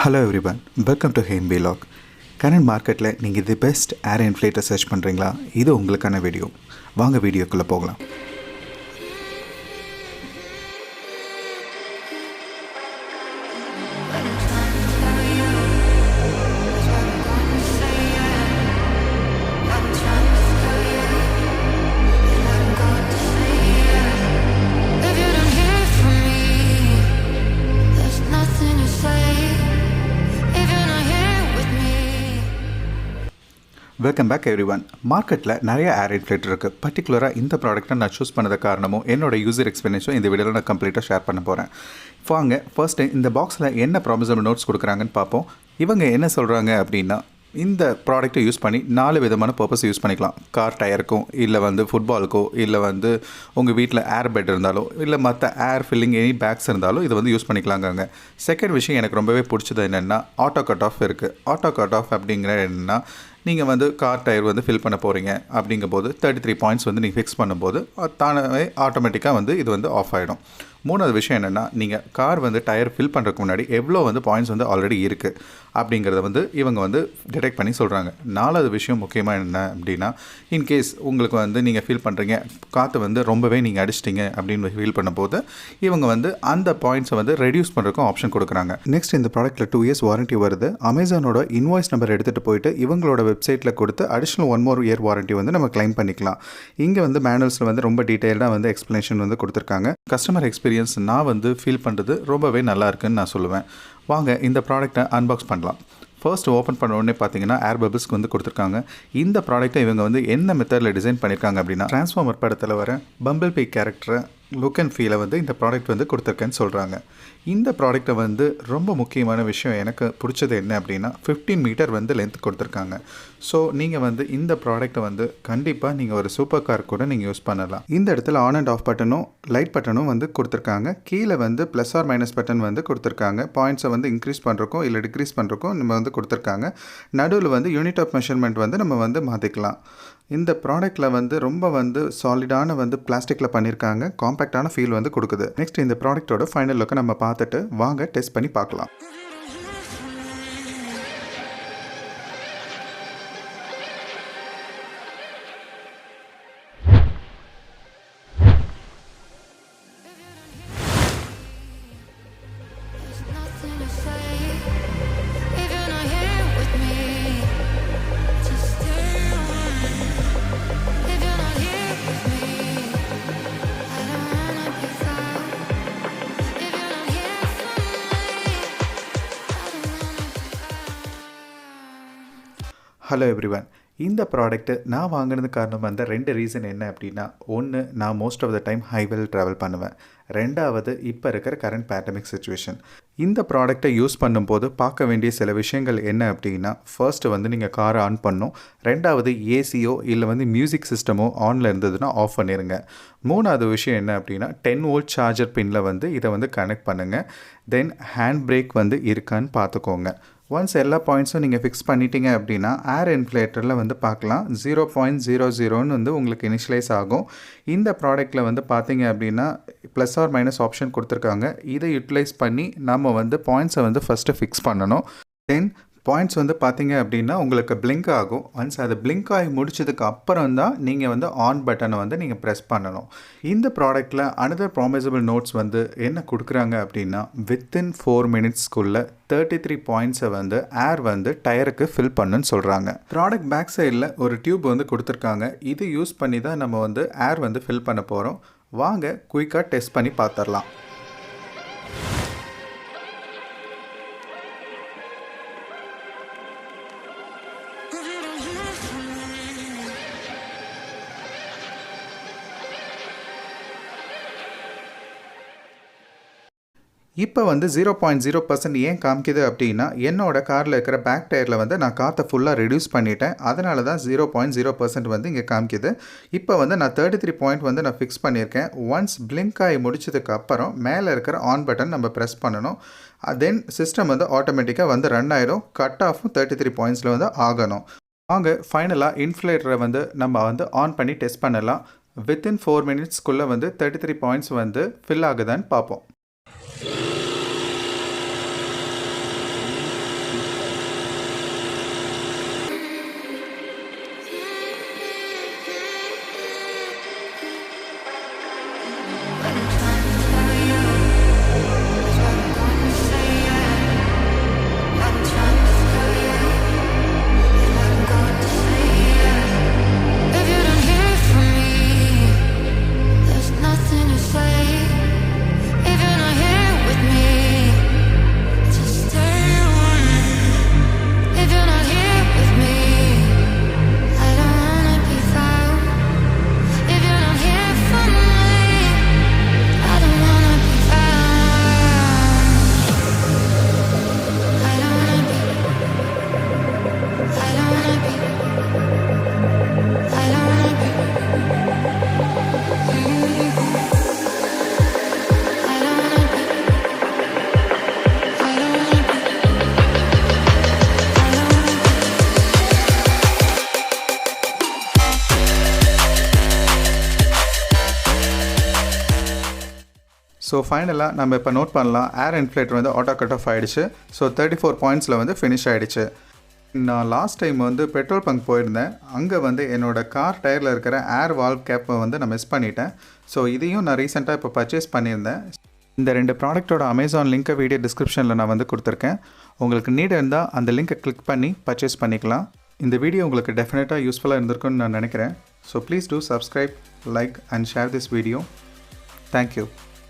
Hello everyone, welcome to Haim Vlog. Current marketல நீங்கள் the best air inflator search பண்ணுறீங்களா? இது உங்களுக்கான வீடியோ. வாங்க வீடியோக்குள்ளே போகலாம். Welcome back everyone. மார்க்கெட்டில் நிறைய ஏர் இன்ஃப்ளேட்டர் இருக்குது. பர்டிகுலராக இந்த ப்ராடக்ட்டை நான் சூஸ் பண்ணது காரணமும் என்னோட யூசர் எக்ஸ்பீரியன்ஸும் இந்த வீடியோவில் நான் கம்ப்ளீட்டாக ஷேர் பண்ண போகிறேன். வாங்க ஃபர்ஸ்ட்டு இந்த பாக்ஸில் என்ன ப்ராமிசபிள் நோட்ஸ் கொடுக்குறாங்கன்னு பார்ப்போம். இவங்க என்ன சொல்கிறாங்க அப்படின்னா, இந்த ப்ராடக்ட்டை யூஸ் பண்ணி 4 விதமான பர்பஸ் யூஸ் பண்ணிக்கலாம். கார் டயருக்கும், இல்லை ஃபுட்பாலுக்கோ, இல்லை உங்கள் வீட்டில் ஏர் பெட் இருந்தாலோ, இல்லை மற்ற ஏர் ஃபில்லிங் எனி பேக்ஸ் இருந்தாலும் இதை யூஸ் பண்ணிக்கலாங்க. செகண்ட் விஷயம் எனக்கு ரொம்பவே பிடிச்சது என்னென்னா, ஆட்டோ கட் ஆஃப் இருக்குது. ஆட்டோ கட் ஆஃப் அப்படிங்கிற என்னென்னா, நீங்கள் கார் டயர் ஃபில் பண்ண போகிறீங்க அப்படிங்கும்போது 33 பாயிண்ட்ஸ் நீங்கள் ஃபிக்ஸ் பண்ணும்போது தானே ஆட்டோமேட்டிக்காக இது ஆஃப் ஆகிடும். மூணாவது விஷயம் என்னென்னா, நீங்கள் கார் டயர் ஃபில் பண்ணுறதுக்கு முன்னாடி எவ்வளோ பாயிண்ட்ஸ் ஆல்ரெடி இருக்குது அப்படிங்கிறத இவங்க டிடெக்ட் பண்ணி சொல்கிறாங்க. நாலாவது விஷயம் முக்கியமாக என்ன அப்படின்னா, இன்கேஸ் உங்களுக்கு நீங்கள் ஃபீல் பண்ணுறீங்க, காற்று ரொம்பவே நீங்கள் அடிச்சிட்டிங்க அப்படின்னு ஃபீல் பண்ணும்போது இவங்க அந்த பாயிண்ட்ஸை ரெடியூஸ் பண்ணுறதுக்கும் ஆப்ஷன் கொடுக்குறாங்க. நெக்ஸ்ட், இந்த ப்ராடக்ட்டில் 2 இயர்ஸ் வாரண்ட்டி வருது. அமேசானோட இன்வாய்ஸ் நம்பர் எடுத்துகிட்டு போயிட்டு இவங்களோட வெப்சைட்டில் கொடுத்து அடிஷ்னல் 1 more year வாரண்ட்டி நம்ம கிளைம் பண்ணிக்கலாம். இங்கே மேனுவல்ஸில் ரொம்ப டீட்டெயில்டாக எக்ஸ்ப்ளனேஷன் கொடுத்துருக்காங்க. கஸ்டமர் எக்ஸ்பீரியன்ஸ் நான் ஃபீல் பண்ணுறது ரொம்பவே நல்லா இருக்குன்னு நான் சொல்லுவேன். வாங்க இந்த ப்ராடக்ட்டை அன்பாக்ஸ் பண்ணலாம். ஃபர்ஸ்ட் ஓப்பன் பண்ண உடனே பார்த்தீங்கன்னா ஏர் பபிள்ஸ்க்கு கொடுத்துருக்காங்க. இந்த ப்ராடக்ட்டை இவங்க என்ன மெத்தடில் டிசைன் பண்ணியிருக்காங்க அப்படின்னா, டிரான்ஸ்ஃபார்மர் படத்தில் வர பம்பிள் பீ கேரக்டரை லுக் அண்ட் ஃபீலை இந்த ப்ராடக்ட் கொடுத்துருக்கேன்னு சொல்கிறாங்க. இந்த ப்ராடக்ட்டை ரொம்ப முக்கியமான விஷயம் எனக்கு பிடிச்சது என்ன அப்படின்னா, 15 மீட்டர் லென்த் கொடுத்துருக்காங்க. ஸோ நீங்கள் இந்த ப்ராடக்ட்டை கண்டிப்பாக நீங்கள் ஒரு சூப்பர் கார் கூட நீங்கள் யூஸ் பண்ணலாம். இந்த இடத்துல ஆன் அண்ட் ஆஃப் பட்டனும் லைட் பட்டனும் கொடுத்துருக்காங்க. கீழே ப்ளஸ் ஆர் மைனஸ் பட்டன் கொடுத்துருக்காங்க. பாயிண்ட்ஸை இன்க்ரீஸ் பண்ணுறக்கும் இல்லை டிக்ரீஸ் பண்ணுறக்கும் நம்ம கொடுத்துருக்காங்க. நடுவில் யூனிட் ஆஃப் மெஷர்மெண்ட் நம்ம மாற்றிக்கலாம். இந்த ப்ராடக்ட்டில் ரொம்ப சாலிடான பிளாஸ்டிக்கில் பண்ணியிருக்காங்க. காம்பேக்டான ஃபீல் கொடுக்குது. நெக்ஸ்ட், இந்த ப்ராடக்ட்டோட ஃபைனல் லுக்கை நம்ம பார்த்துட்டு வாங்க டெஸ்ட் பண்ணி பார்க்கலாம். Hello everyone. இந்த ப்ராடக்ட்டு நான் வாங்கினது காரணம் 2 ரீசன் என்ன அப்படின்னா, ஒன்று, நான் மோஸ்ட் ஆஃப் த டைம் ஹைவேல ட்ராவல் பண்ணுவேன். ரெண்டாவது, இப்போ இருக்கிற கரண்ட் பேண்டமிக் சுச்சுவேஷன். இந்த ப்ராடக்ட்டை யூஸ் பண்ணும்போது பார்க்க வேண்டிய சில விஷயங்கள் என்ன அப்படின்னா, ஃபர்ஸ்ட்டு நீங்கள் காரை ஆன் பண்ணணும். ரெண்டாவது, ஏசியோ இல்லை மியூசிக் சிஸ்டமோ ஆனில் இருந்ததுன்னா ஆஃப் பண்ணிடுங்க. மூணாவது விஷயம் என்ன அப்படின்னா, 10 வோல்ட் சார்ஜர் பின்னில் இதை கனெக்ட் பண்ணுங்கள். தென் ஹேண்ட் பிரேக் இருக்கான்னு பார்த்துக்கோங்க. ஒன்ஸ் எல்லா பாயிண்ட்ஸும் நீங்கள் ஃபிக்ஸ் பண்ணிட்டீங்க அப்படின்னா, ஏர் இன்ஃப்ளேட்டரில் பார்க்கலாம் 0.00ன்னு உங்களுக்கு இனிஷியலைஸ் ஆகும். இந்த ப்ராடக்ட்டில் பார்த்தீங்க அப்படின்னா ப்ளஸ் ஆர் மைனஸ் ஆப்ஷன் கொடுத்துருக்காங்க. இதை யூட்டிலைஸ் பண்ணி நம்ம பாயிண்ட்ஸை ஃபஸ்ட்டு ஃபிக்ஸ் பண்ணணும். தென் பாயிண்ட்ஸ் பார்த்தீங்க அப்படின்னா உங்களுக்கு பிளிங்க் ஆகும். ஒன்ஸ் அது பிளிங்க் ஆகி முடிச்சதுக்கு அப்புறம் தான் நீங்கள் ஆன் பட்டனை நீங்கள் ப்ரெஸ் பண்ணணும். இந்த ப்ராடக்ட்டில் அனதர் ப்ராமிசபிள் நோட்ஸ் என்ன கொடுக்குறாங்க அப்படின்னா, வித்தின் 4 மினிட்ஸ்க்குள்ளே 33 பாயிண்ட்ஸை ஏர் டயருக்கு ஃபில் பண்ணுன்னு சொல்கிறாங்க. ப்ராடக்ட் பேக் சைடில் ஒரு டியூப் கொடுத்துருக்காங்க. இது யூஸ் பண்ணி தான் நம்ம ஏர் ஃபில் பண்ண போகிறோம். வாங்க குயிக்காக டெஸ்ட் பண்ணி பார்த்துடலாம். இப்போ 0.0% ஏன் காமிக்குது அப்படின்னா, என்னோட காரில் இருக்கிற பேக் டயரில் நான் காற்றை ஃபுல்லாக ரெடியூஸ் பண்ணிட்டேன். அதனால தான் 0.0% இங்கே காமிக்குது. இப்போ நான் 33 பாயிண்ட் நான் ஃபிக்ஸ் பண்ணியிருக்கேன். ஒன்ஸ் பிளிங்க் ஆகி முடிச்சதுக்கு அப்புறம் மேலே இருக்கிற ஆன் பட்டன் நம்ம ப்ரெஸ் பண்ணணும். தென் சிஸ்டம் ஆட்டோமேட்டிக்காக ரன் ஆயிடும். கட் ஆஃபும் 33 பாயிண்ட்ஸில் ஆகணும். வாங்க ஃபைனலாக இன்ஃப்ளேட்டரை நம்ம ஆன் பண்ணி டெஸ்ட் பண்ணலாம். வித்தின் 4 மினிட்ஸ்க்குள்ளே 33 பாயிண்ட்ஸ் ஃபில் ஆகுதான்னு பார்ப்போம். ஸோ ஃபைனலாக நம்ம இப்போ நோட் பண்ணலாம் ஏர் இன்ஃப்ளேட்டர் வந்து ஆட்டோ கட் ஆஃப் ஆகிடுச்சு. ஸோ 34 பாயிண்ட்ஸில் வந்து ஃபினிஷ் ஆகிடுச்சு. நான் லாஸ்ட் டைம் வந்து பெட்ரோல் பங்க் போயிருந்தேன். அங்கே வந்து என்னோடய கார் டயரில் இருக்கிற ஏர் வால்வ் கேப்பை வந்து நான் மிஸ் பண்ணிட்டேன். ஸோ இதையும் நான் ரீசெண்டாக இப்போ பர்ச்சேஸ் பண்ணியிருந்தேன். இந்த 2 ப்ராடக்ட்டோட அமேசான் லிங்க்கை வீடியோ டிஸ்கிரிப்ஷனில் நான் வந்து கொடுத்துருக்கேன். உங்களுக்கு நீட் இருந்தால் அந்த லிங்க்கை கிளிக் பண்ணி பர்ச்சேஸ் பண்ணிக்கலாம். இந்த வீடியோ உங்களுக்கு டெஃபினட்டாக யூஸ்ஃபுல்லாக இருந்திருக்குன்னு நான் நினைக்கிறேன். So please do subscribe, like and share this video. Thank you.